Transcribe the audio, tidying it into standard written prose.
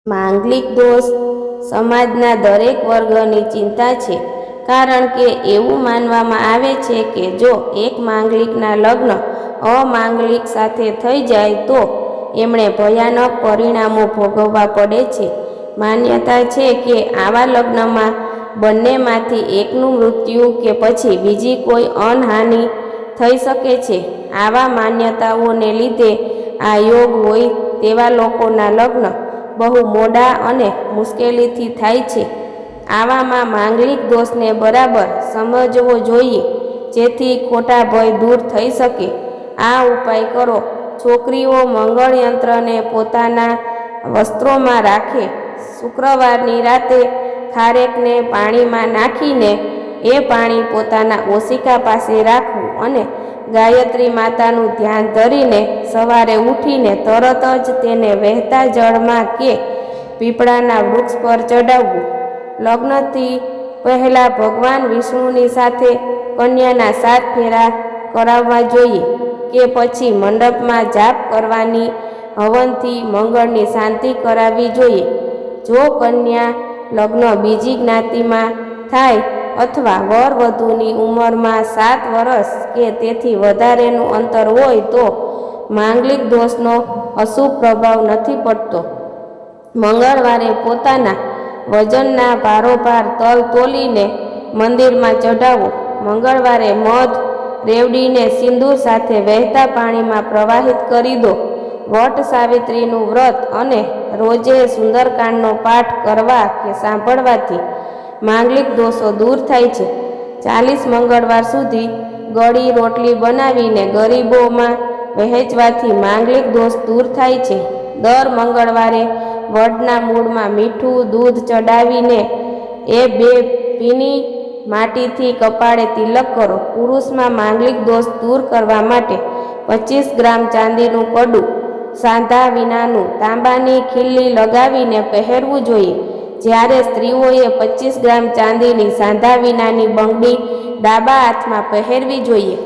માંગલિક દોષ સમાજના દરેક વર્ગની ચિંતા છે, કારણ કે એવું માનવામાં આવે છે કે જો એક માંગલિકના લગ્ન અમાંગલિક સાથે થઈ જાય તો એમણે ભયાનક પરિણામો ભોગવવા પડે છે. માન્યતા છે કે આવા લગ્નમાં બંનેમાંથી એકનું મૃત્યુ કે પછી બીજી કોઈ અનહાનિ થઈ શકે છે. આવા માન્યતાઓને લીધે આ યોગ હોય તેવા લોકોના લગ્ન બહુ મોડા અને મુશ્કેલીથી થાય છે. આવામાં માંગલિક દોષને બરાબર સમજવો જોઈએ, જેથી ખોટા ભય દૂર થઈ શકે. આ ઉપાય કરો. છોકરીઓ મંગળ યંત્રને પોતાના વસ્ત્રોમાં રાખે. શુક્રવારની રાતે ખારેકને પાણીમાં નાખીને એ પાણી પોતાના ઓશિકા પાસે રાખવું અને ગાયત્રી માતાનું ધ્યાન ધરીને સવારે ઉઠીને તરત જ તેને વહેતા જળમાં કે પીપળાના વૃક્ષ પર ચડાવવું. લગ્નથી પહેલાં ભગવાન વિષ્ણુની સાથે કન્યાના 7 ફેરા કરાવવા જોઈએ કે પછી મંડપમાં જાપ કરવાની હવનથી મંગળની શાંતિ કરાવવી જોઈએ. જો કન્યા લગ્ન બીજી જ્ઞાતિમાં થાય અથવા વર વધુની ઉંમરમાં 7 વર્ષ કે તેથી વધારેનું અંતર હોય તો માંગલિક દોષનો અશુભ પ્રભાવ નથી પડતો. મંગળવારે પોતાના વજનના ભારોભાર તલ તોલીને મંદિરમાં ચઢાવો. મંગળવારે મધ રેવડીને સિંદૂર સાથે વહેતા પાણીમાં પ્રવાહિત કરી દો. વટ સાવિત્રીનું વ્રત અને રોજે સુંદરકાંડનો પાઠ કરવા કે સાંભળવાથી માંગલિક દોષો દૂર થાય છે. 40 મંગળવાર સુધી ગળી રોટલી બનાવીને ગરીબોમાં વહેંચવાથી માંગલિક દોષ દૂર થાય છે. દર મંગળવારે વડના મૂળમાં મીઠું દૂધ ચડાવીને એ 2 ભીની માટીથી કપાળે તિલક કરો. પુરુષમાં માંગલિક દોષ દૂર કરવા માટે 25 ગ્રામ ચાંદીનું કડું સાંધા વિનાનું તાંબાની ખીલ્લી લગાવીને પહેરવું જોઈએ. જ્યારે સ્ત્રીઓએ 25 ગ્રામ ચાંદીની સાંધા વિનાની બંગડી ડાબા હાથમાં પહેરવી જોઈએ.